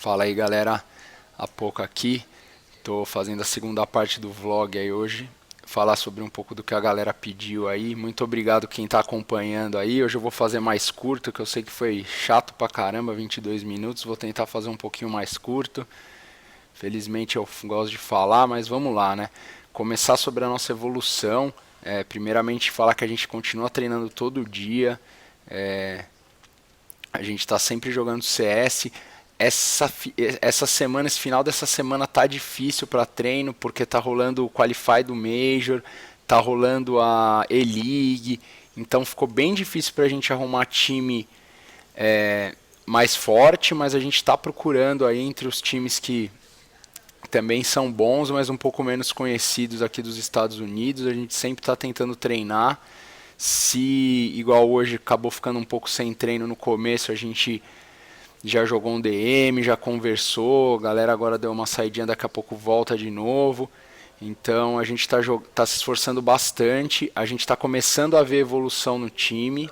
Fala aí galera, há pouco aqui, tô fazendo a segunda parte do vlog aí hoje, falar sobre um pouco do que a galera pediu aí. Muito obrigado quem tá acompanhando aí. Hoje eu vou fazer mais curto, que eu sei que foi chato pra caramba, 22 minutos, vou tentar fazer um pouquinho mais curto. Felizmente eu gosto de falar, mas vamos lá, né? Começar sobre a nossa evolução, primeiramente falar que a gente continua treinando todo dia, é, a gente está sempre jogando CS. Essa semana, esse final dessa semana tá difícil para treino, porque tá rolando o Qualify do Major, tá rolando a E-League, então ficou bem difícil para a gente arrumar time mais forte, mas a gente está procurando aí entre os times que também são bons, mas um pouco menos conhecidos aqui dos Estados Unidos. A gente sempre está tentando treinar. Se igual hoje acabou ficando um pouco sem treino no começo, a gente já jogou um DM, já conversou, a galera agora deu uma saidinha, daqui a pouco volta de novo. Então a gente tá se esforçando bastante, a gente está começando a ver evolução no time.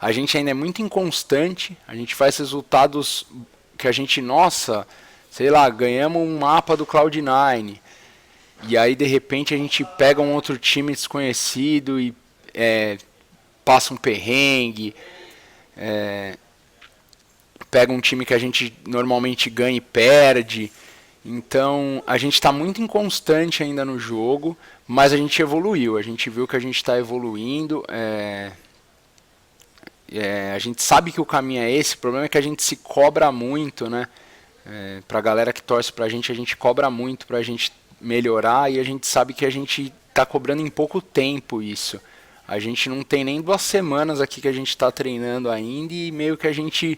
A gente ainda é muito inconstante, a gente faz resultados que a gente, nossa, sei lá, ganhamos um mapa do Cloud9, e aí de repente a gente pega um outro time desconhecido e passa um perrengue, pega um time que a gente normalmente ganha e perde. Então a gente está muito inconstante ainda no jogo, mas a gente evoluiu, a gente viu que a gente está evoluindo. A gente sabe que o caminho é esse, o problema é que a gente se cobra muito, né? Pra galera que torce pra gente, a gente cobra muito pra gente melhorar, e a gente sabe que a gente tá cobrando em pouco tempo isso. A gente não tem nem 2 semanas aqui que a gente tá treinando ainda, e meio que a gente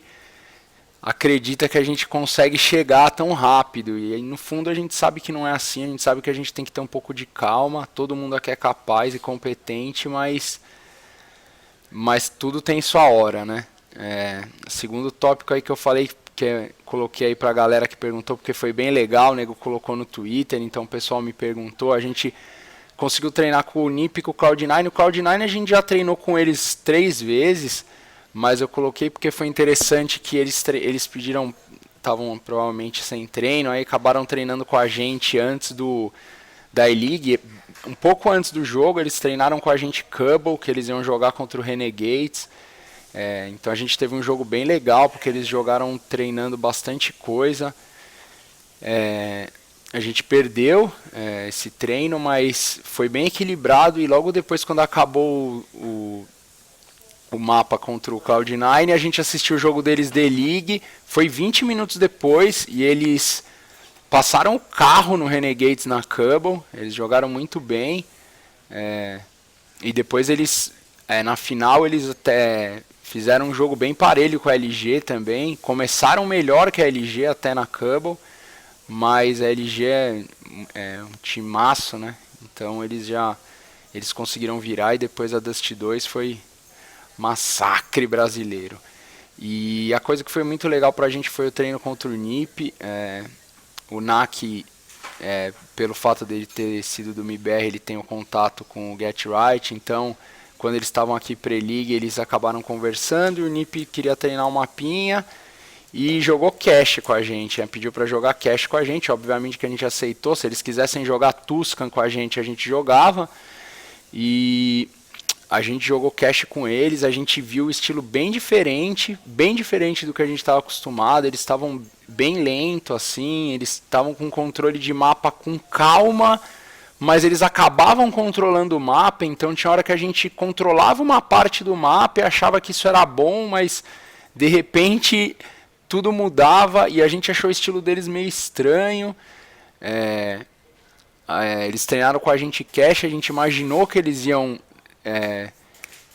acredita que a gente consegue chegar tão rápido. E aí, no fundo a gente sabe que não é assim, a gente sabe que a gente tem que ter um pouco de calma. Todo mundo aqui é capaz e competente, mas tudo tem sua hora, né? Segundo tópico aí que eu falei, coloquei aí pra galera que perguntou, porque foi bem legal, o nego colocou no Twitter, então o pessoal me perguntou. A gente conseguiu treinar com o NiP e com o Cloud9. O Cloud9 a gente já treinou com eles 3 vezes, mas eu coloquei porque foi interessante que eles pediram, estavam provavelmente sem treino, aí acabaram treinando com a gente antes da E-League. Um pouco antes do jogo, eles treinaram com a gente Cubble, que eles iam jogar contra o Renegades. Então a gente teve um jogo bem legal, porque eles jogaram treinando bastante coisa. A gente perdeu esse treino, mas foi bem equilibrado, e logo depois, quando acabou o mapa contra o Cloud9, a gente assistiu o jogo deles de League. Foi 20 minutos depois e eles passaram o carro no Renegades na Cubble. Eles jogaram muito bem. E depois eles, na final, eles até fizeram um jogo bem parelho com a LG também. Começaram melhor que a LG até na Cubble, mas a LG é um timaço, né? Então eles conseguiram virar, e depois a Dust 2 foi massacre brasileiro. E a coisa que foi muito legal pra gente foi o treino contra o NiP. O NAC, pelo fato dele ter sido do MIBR, ele tem o contato com o Get Right. Então, quando eles estavam aqui pré-league, eles acabaram conversando, e o NiP queria treinar um mapinha e jogou cash com a gente, pediu para jogar cash com a gente. Obviamente que a gente aceitou. Se eles quisessem jogar Tuscan com a gente jogava. E a gente jogou cash com eles, a gente viu o estilo bem diferente do que a gente estava acostumado. Eles estavam bem lento assim, eles estavam com controle de mapa com calma, mas eles acabavam controlando o mapa. Então tinha hora que a gente controlava uma parte do mapa e achava que isso era bom, mas de repente tudo mudava, e a gente achou o estilo deles meio estranho. Eles treinaram com a gente cash, a gente imaginou que eles iam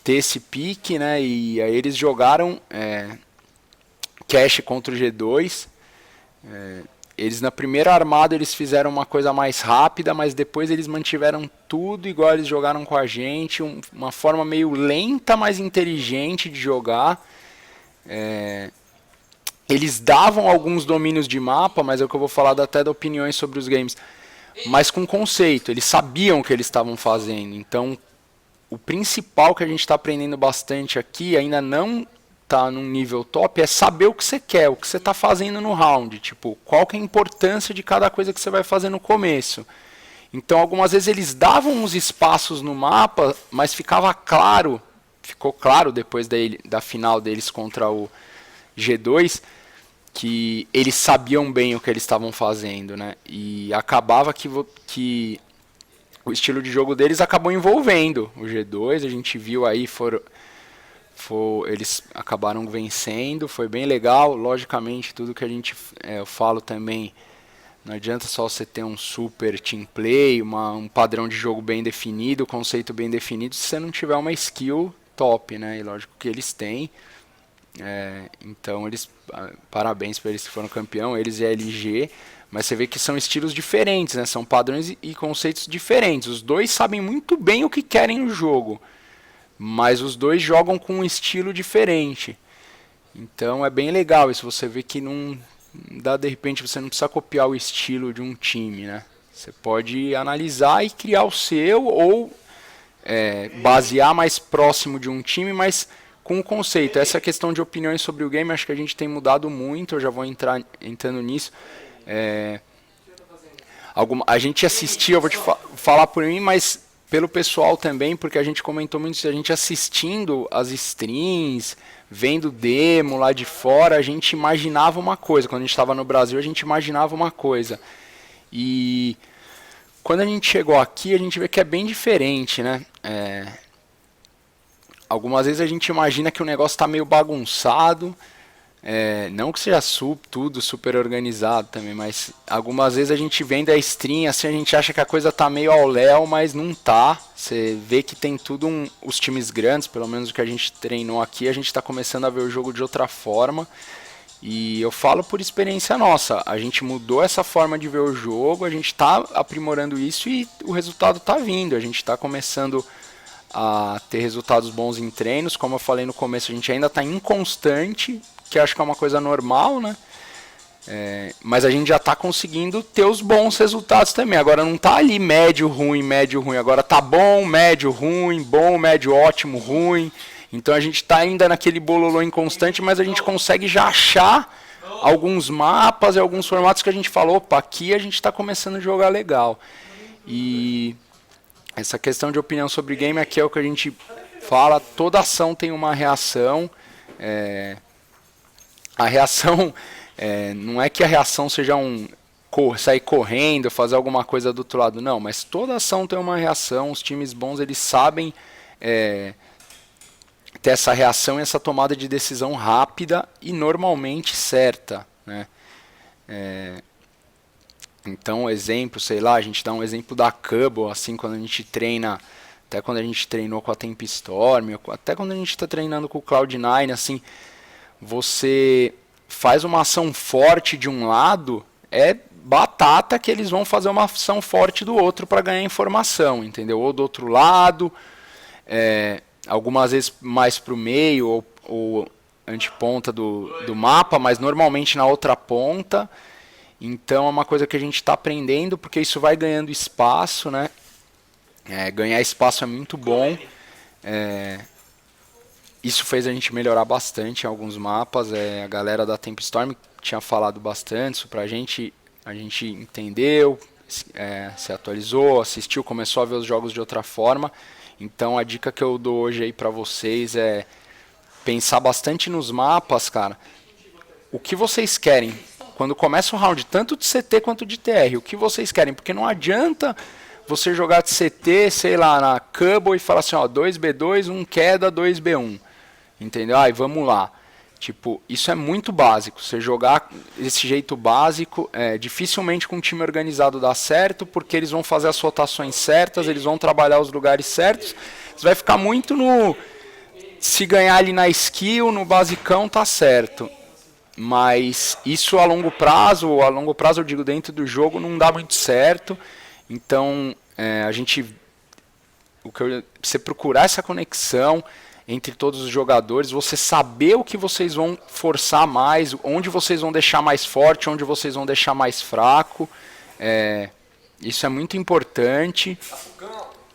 ter esse pique, né? E aí eles jogaram cash contra o G2. Eles, na primeira armada, eles fizeram uma coisa mais rápida, mas depois eles mantiveram tudo igual eles jogaram com a gente, uma forma meio lenta, mas inteligente de jogar. Eles davam alguns domínios de mapa, mas é o que eu vou falar até de opiniões sobre os games, mas com conceito. Eles sabiam o que eles estavam fazendo. Então, o principal que a gente está aprendendo bastante aqui, ainda não tá num nível top é saber o que você quer, o que você tá fazendo no round, tipo, qual que é a importância de cada coisa que você vai fazer no começo. Então, algumas vezes eles davam uns espaços no mapa, mas ficou claro depois da final deles contra o G2, que eles sabiam bem o que eles estavam fazendo, né? E acabava que o estilo de jogo deles acabou envolvendo o G2, a gente viu aí, eles acabaram vencendo, foi bem legal. Logicamente, tudo que eu falo também, não adianta só você ter um super team play, um padrão de jogo bem definido, conceito bem definido, se você não tiver uma skill top, né? E lógico que eles têm. Então, parabéns para eles que foram campeão, eles e a LG. Mas você vê que são estilos diferentes, né? São padrões e conceitos diferentes. Os dois sabem muito bem o que querem no jogo, mas os dois jogam com um estilo diferente. Então é bem legal isso. Você vê que não dá, de repente, você não precisa copiar o estilo de um time, né? Você pode analisar e criar o seu, ou basear mais próximo de um time, mas com o conceito. Essa questão de opiniões sobre o game, acho que a gente tem mudado muito. Eu já vou entrando nisso. A gente assistia, eu vou te falar por mim, mas pelo pessoal também, porque a gente comentou muito isso, a gente assistindo as streams, vendo demo lá de fora, a gente imaginava uma coisa. Quando a gente estava no Brasil, a gente imaginava uma coisa. E quando a gente chegou aqui, a gente vê que é bem diferente, né? Algumas vezes a gente imagina que o negócio está meio bagunçado, não que seja tudo super organizado também, mas algumas vezes a gente vendo a stream, assim, a gente acha que a coisa tá meio ao léu, mas não tá. Você vê que tem tudo os times grandes, pelo menos o que a gente treinou aqui, a gente tá começando a ver o jogo de outra forma. E eu falo por experiência nossa, a gente mudou essa forma de ver o jogo, a gente tá aprimorando isso e o resultado tá vindo. A gente tá começando a ter resultados bons em treinos. Como eu falei no começo, a gente ainda tá inconstante, que acho que é uma coisa normal, né? Mas a gente já está conseguindo ter os bons resultados também. Agora não está ali médio, ruim. Agora tá bom, médio, ótimo, ruim. Então a gente está ainda naquele bololô inconstante, mas a gente consegue já achar alguns mapas e alguns formatos que a gente falou, opa, aqui a gente está começando a jogar legal. E essa questão de opinião sobre game aqui é o que a gente fala, toda ação tem uma reação. A reação, não é que a reação seja sair correndo, fazer alguma coisa do outro lado, não, mas toda ação tem uma reação. Os times bons, eles sabem ter essa reação e essa tomada de decisão rápida e normalmente certa, né? Então, exemplo, sei lá, a gente dá um exemplo da Cubble, assim, quando a gente treina, até quando a gente treinou com a Tempestorm, até quando a gente está treinando com o Cloud9, assim, você faz uma ação forte de um lado, é batata que eles vão fazer uma ação forte do outro para ganhar informação, entendeu? Ou do outro lado, algumas vezes mais para o meio ou anteponta do mapa, mas normalmente na outra ponta. Então é uma coisa que a gente está aprendendo, porque isso vai ganhando espaço, né? Ganhar espaço é muito bom. Isso fez a gente melhorar bastante em alguns mapas. A galera da Tempestorm tinha falado bastante isso pra gente. A gente entendeu, se atualizou, assistiu, começou a ver os jogos de outra forma. Então a dica que eu dou hoje aí pra vocês é pensar bastante nos mapas, cara. O que vocês querem? Quando começa o round, tanto de CT quanto de TR, o que vocês querem? Porque não adianta você jogar de CT, sei lá, na Cubble e falar assim, ó, 2B2, 1 queda, 2B1. Entendeu? Aí vamos lá. Tipo, isso é muito básico. Você jogar desse jeito básico, dificilmente com um time organizado dá certo, porque eles vão fazer as rotações certas, eles vão trabalhar os lugares certos. Você vai ficar muito no... Se ganhar ali na skill, no basicão, tá certo. Mas isso a longo prazo eu digo dentro do jogo, não dá muito certo. Então, você procurar essa conexão entre todos os jogadores, você saber o que vocês vão forçar mais, onde vocês vão deixar mais forte, onde vocês vão deixar mais fraco. Isso é muito importante.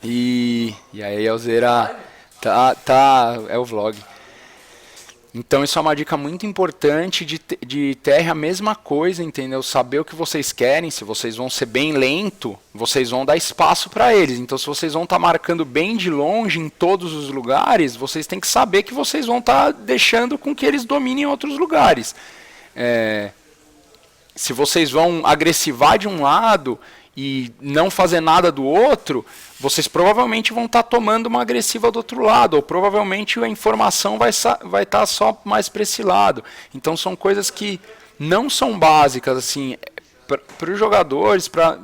E aí, Alzeira, é o vlog. Então isso é uma dica muito importante de TR a mesma coisa, entendeu? Saber o que vocês querem, se vocês vão ser bem lento, vocês vão dar espaço para eles. Então se vocês vão estar marcando bem de longe em todos os lugares, vocês têm que saber que vocês vão estar deixando com que eles dominem outros lugares. Se vocês vão agressivar de um lado e não fazer nada do outro, vocês provavelmente vão estar tomando uma agressiva do outro lado, ou provavelmente a informação vai estar só mais para esse lado. Então são coisas que não são básicas, assim, para os jogadores, para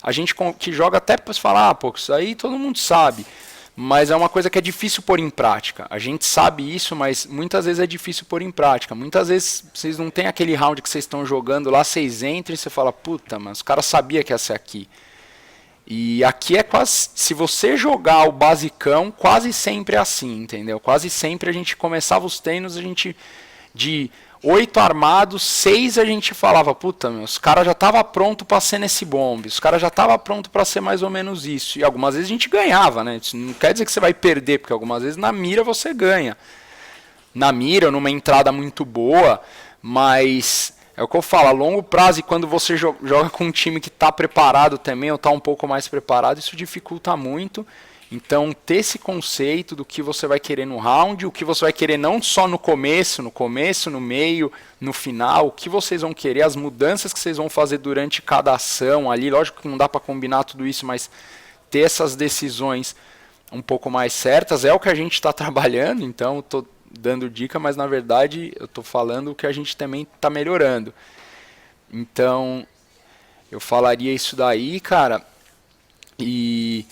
a gente que joga até para falar, pô, isso aí todo mundo sabe. Mas é uma coisa que é difícil pôr em prática. A gente sabe isso, mas muitas vezes é difícil pôr em prática. Muitas vezes vocês não tem aquele round que vocês estão jogando lá, vocês entram e você fala, puta, mas os caras sabiam que ia ser aqui. E aqui é quase, se você jogar o basicão, quase sempre é assim, entendeu? Quase sempre a gente começava os treinos, a gente de 8 armados, 6 a gente falava, puta, meu, os caras já estavam pronto para ser nesse bombe, os caras já estavam pronto para ser mais ou menos isso. E algumas vezes a gente ganhava, né? Isso não quer dizer que você vai perder, porque algumas vezes na mira você ganha. Na mira, numa entrada muito boa, mas é o que eu falo, a longo prazo, e quando você joga com um time que está preparado também, ou está um pouco mais preparado, isso dificulta muito. Então, ter esse conceito do que você vai querer no round, o que você vai querer não só no começo, no meio, no final, o que vocês vão querer, as mudanças que vocês vão fazer durante cada ação ali. Lógico que não dá para combinar tudo isso, mas ter essas decisões um pouco mais certas é o que a gente está trabalhando. Então, eu estou dando dica, mas na verdade eu estou falando o que a gente também está melhorando. Então, eu falaria isso daí, cara. E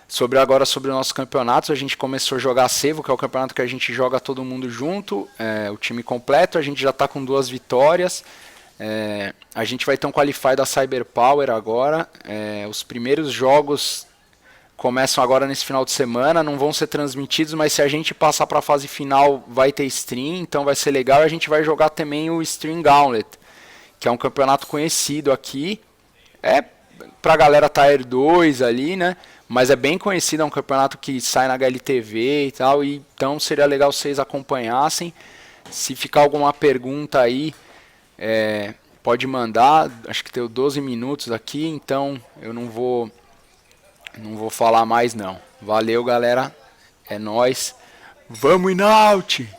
sobre os nossos campeonatos, a gente começou a jogar a Sevo, que é o campeonato que a gente joga todo mundo junto, o time completo, a gente já está com 2 vitórias, a gente vai ter um Qualify da Cyberpower agora, os primeiros jogos começam agora nesse final de semana, não vão ser transmitidos, mas se a gente passar para a fase final vai ter stream, então vai ser legal, e a gente vai jogar também o Stream Gauntlet, que é um campeonato conhecido aqui, pra galera Tier 2 ali, né? Mas é bem conhecido, é um campeonato que sai na HLTV e tal, e então seria legal vocês acompanhassem. Se ficar alguma pergunta aí, pode mandar, acho que tem 12 minutos aqui, então eu não vou falar mais não. Valeu, galera, é nóis, vamos Inaut!